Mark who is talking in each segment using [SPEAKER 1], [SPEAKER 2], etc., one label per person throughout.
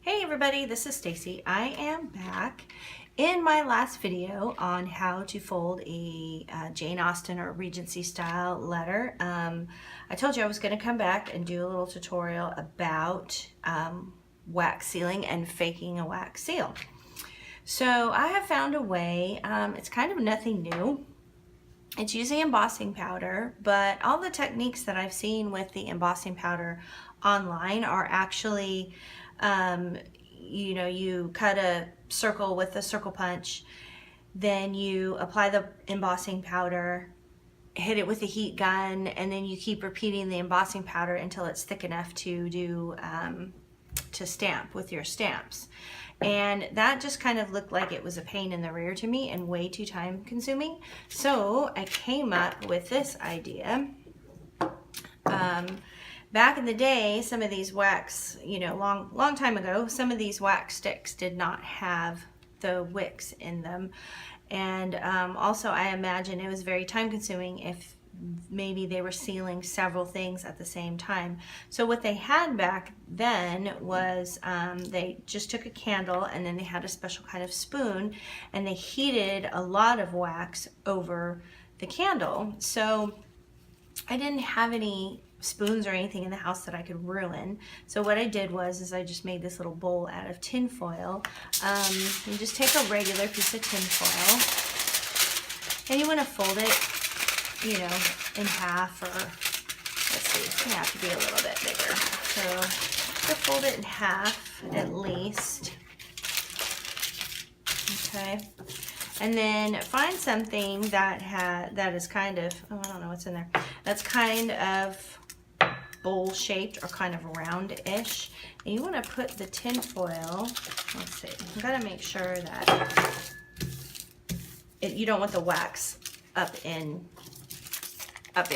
[SPEAKER 1] Hey everybody, this is Stacy. I am back. In my last video on how to fold a Jane Austen or Regency style letter, I told you I was going to come back and do a little tutorial about wax sealing and faking a wax seal. So I have found a way. It's kind of nothing new. It's using embossing powder, but all the techniques that I've seen with the embossing powder online are actually, you cut a circle with a circle punch, then you apply the embossing powder, hit it with a heat gun, and then you keep repeating the embossing powder until it's thick enough to do to stamp with your stamps. And that just kind of looked like it was a pain in the rear to me and way too time consuming. So I came up with this idea. Back in the day, some of these wax, long time ago, some of these wax sticks did not have the wicks in them. And also I imagine it was very time consuming if maybe they were sealing several things at the same time. So what they had back then was they just took a candle and then they had a special kind of spoon and they heated a lot of wax over the candle. So I didn't have any spoons or anything in the house that I could ruin. So what I did was I just made this little bowl out of tin foil. You just take a regular piece of tin foil and you want to fold it in half, or let's see, it's gonna have to be a little bit bigger. So fold it in half at least. Okay. And then find something that is kind of, I don't know what's in there. That's kind of bowl shaped or kind of round-ish. And you want to put the tin foil, let's see, you gotta make sure that you don't want the wax up in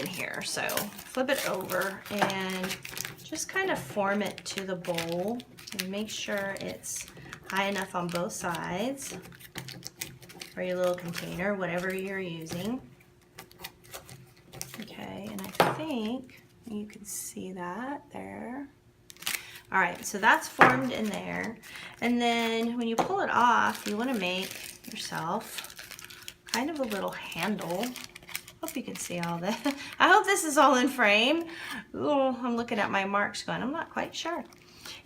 [SPEAKER 1] here. So flip it over and just kind of form it to the bowl and make sure it's high enough on both sides for your little container, whatever you're using. Okay, and I think you can see that there. All right, so that's formed in there. And then when you pull it off, you want to make yourself kind of a little handle. Hope you can see all that. I hope this is all in frame. Oh, I'm looking at my marks going, I'm not quite sure.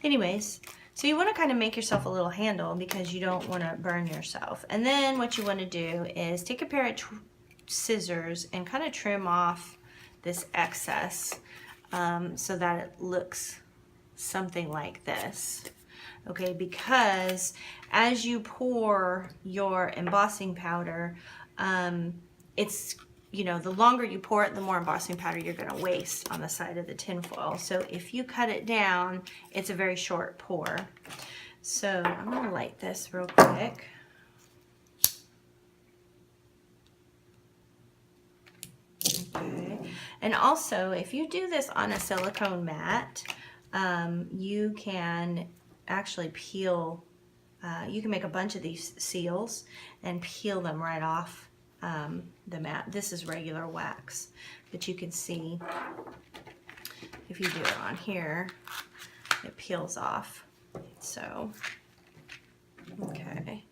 [SPEAKER 1] Anyways, so you want to kind of make yourself a little handle because you don't want to burn yourself. And then what you want to do is take a pair of scissors and kind of trim off this excess so that it looks something like this. Okay, because as you pour your embossing powder, it's the longer you pour it, the more embossing powder you're going to waste on the side of the tin foil. So if you cut it down, it's a very short pour. So I'm going to light this real quick. Okay. And also, if you do this on a silicone mat, you can actually peel, you can make a bunch of these seals and peel them right off the mat. This is regular wax, but you can see if you do it on here, it peels off. So, okay.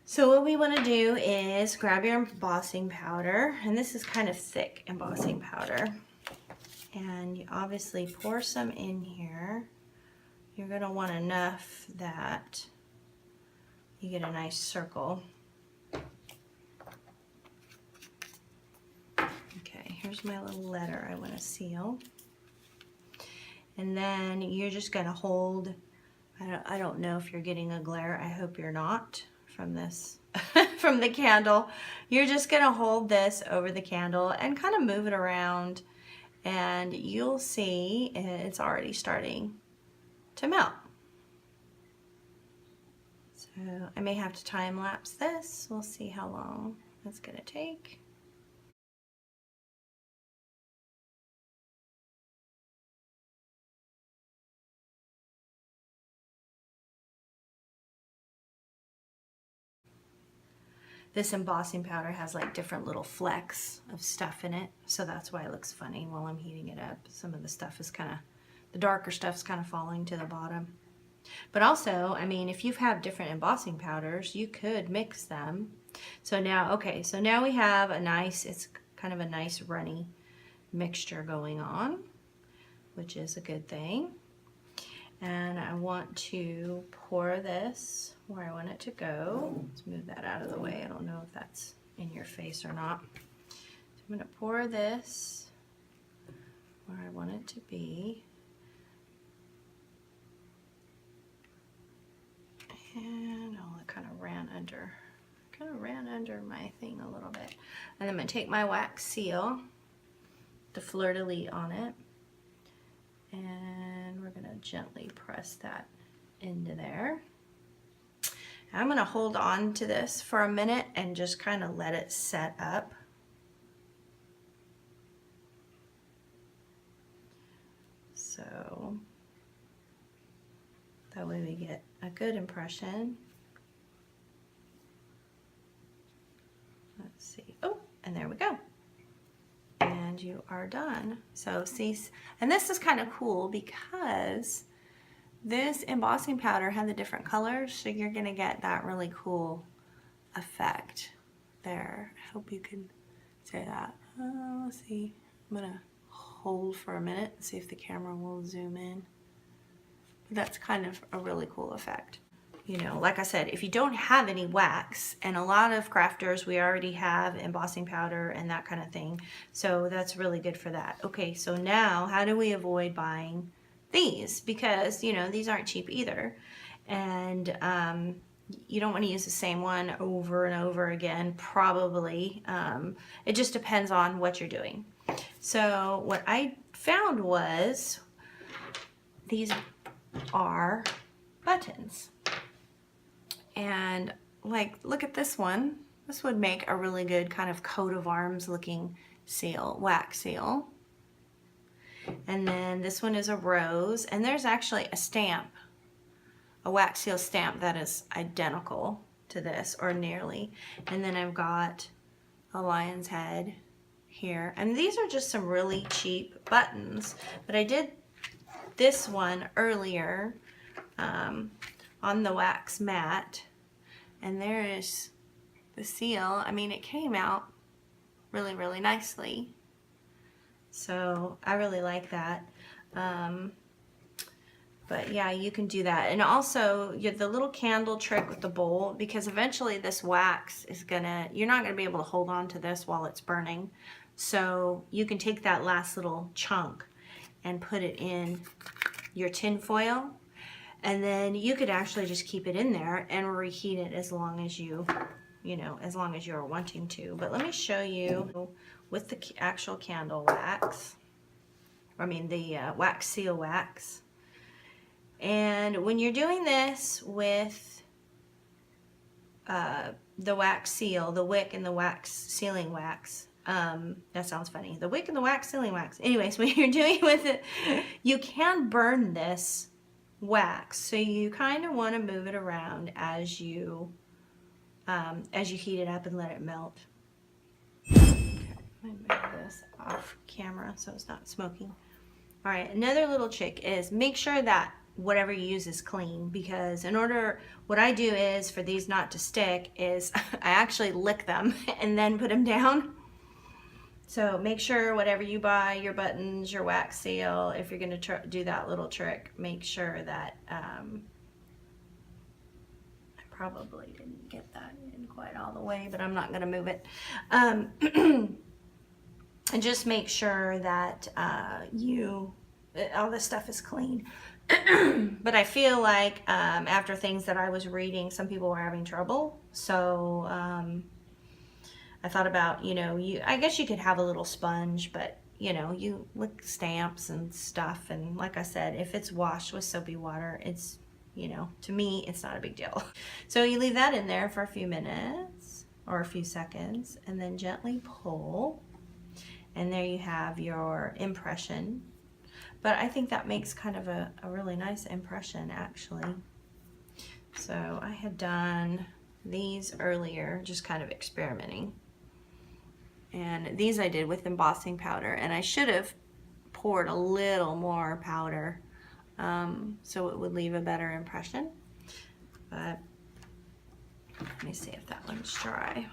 [SPEAKER 1] So what we want to do is grab your embossing powder, and this is kind of thick embossing powder, and you obviously pour some in here. You're going to want enough that you get a nice circle. Here's my little letter I want to seal. And then you're just going to hold, I don't know if you're getting a glare. I hope you're not from this, from the candle. You're just going to hold this over the candle and kind of move it around, and you'll see it's already starting to melt. So I may have to time lapse this. We'll see how long that's going to take. This embossing powder has like different little flecks of stuff in it, so that's why it looks funny while I'm heating it up. Some of the stuff is kind of, the darker stuff's kind of falling to the bottom. But also, I mean, if you have different embossing powders, you could mix them. So now, okay, so now we have a nice, it's kind of a nice runny mixture going on, which is a good thing. And I want to pour this where I want it to go. Let's move that out of the way. I don't know if that's in your face or not. So I'm going to pour this where I want it to be. And oh, it kind of ran under my thing a little bit. And I'm going to take my wax seal, the fleur-de-lis on it, and we're going to gently press that into there. I'm going to hold on to this for a minute and just kind of let it set up. So that way we get a good impression. Let's see. Oh, and there we go. And you are done. So see, and this is kind of cool because this embossing powder had the different colors, so you're gonna get that really cool effect there. I hope you can say that. Let's see. I'm gonna hold for a minute and see if the camera will zoom in. But that's kind of a really cool effect. You know, like I said, if you don't have any wax, and a lot of crafters, we already have embossing powder and that kind of thing. So that's really good for that. Okay, so now how do we avoid buying these? Because, you know, these aren't cheap either. And you don't want to use the same one over and over again, probably. It just depends on what you're doing. So what I found was these are buttons. And like, look at this one. This would make a really good kind of coat of arms looking seal, wax seal. And then this one is a rose, and there's actually a stamp, a wax seal stamp that is identical to this, or nearly. And then I've got a lion's head here. And these are just some really cheap buttons, but I did this one earlier on the wax mat, and there is the seal. I mean, it came out really, really nicely. So I really like that. But yeah, you can do that. And also the little candle trick with the bowl, because eventually this wax is you're not gonna be able to hold on to this while it's burning. So you can take that last little chunk and put it in your tin foil, and then you could actually just keep it in there and reheat it as long as as long as you're wanting to. But let me show you with the actual candle wax, the wax seal wax. And when you're doing this with the wax seal, the wick and the wax sealing wax, that sounds funny. The wick and the wax sealing wax. Anyways, when you're doing with it, you can burn this wax. So you kind of want to move it around as you heat it up and let it melt. Okay, let me move this off camera so it's not smoking. All right, another little trick is make sure that whatever you use is clean, because what I do is, for these not to stick, is I actually lick them and then put them down. So make sure whatever you buy, your buttons, your wax seal, if you're going to do that little trick, make sure that, I probably didn't get that in quite all the way, but I'm not going to move it. And just make sure that all this stuff is clean. But I feel like after things that I was reading, some people were having trouble. So I thought about, I guess you could have a little sponge, but you lick stamps and stuff. And like I said, if it's washed with soapy water, it's, to me, it's not a big deal. So you leave that in there for a few minutes or a few seconds, and then gently pull. And there you have your impression. But I think that makes kind of a really nice impression, actually. So I had done these earlier, just kind of experimenting. And these I did with embossing powder, and I should have poured a little more powder so it would leave a better impression. But let me see if that one's dry.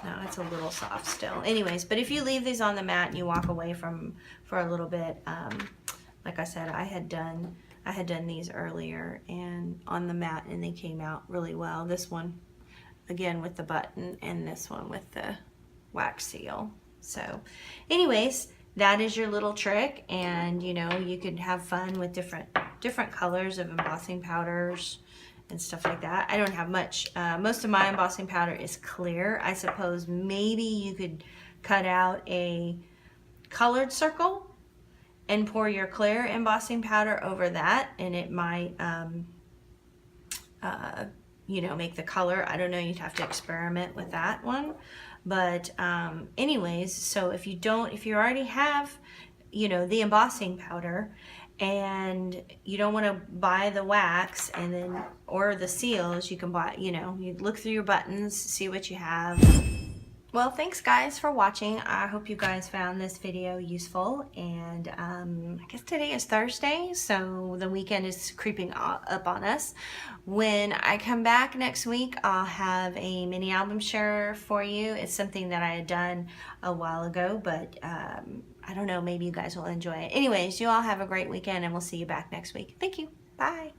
[SPEAKER 1] No, it's a little soft still. Anyways, but if you leave these on the mat and you walk away for a little bit, like I said, I had done these earlier and on the mat, and they came out really well. This one, again, with the button, and this one with the wax seal. So anyways, that is your little trick, and you know, you could have fun with different colors of embossing powders and stuff like that. I don't have much. Most of my embossing powder is clear. I suppose maybe you could cut out a colored circle and pour your clear embossing powder over that, and it might you know, make the color. I don't know, you'd have to experiment with that one. But anyways, so if you already have, you know, the embossing powder, and you don't want to buy the wax and then, or the seals, you can buy, you know, you look through your buttons, see what you have. Well, thanks guys for watching. I hope you guys found this video useful, and I guess today is Thursday, so the weekend is creeping up on us. When I come back next week, I'll have a mini album share for you. It's something that I had done a while ago, but I don't know, maybe you guys will enjoy it. Anyways, you all have a great weekend, and we'll see you back next week. Thank you. Bye.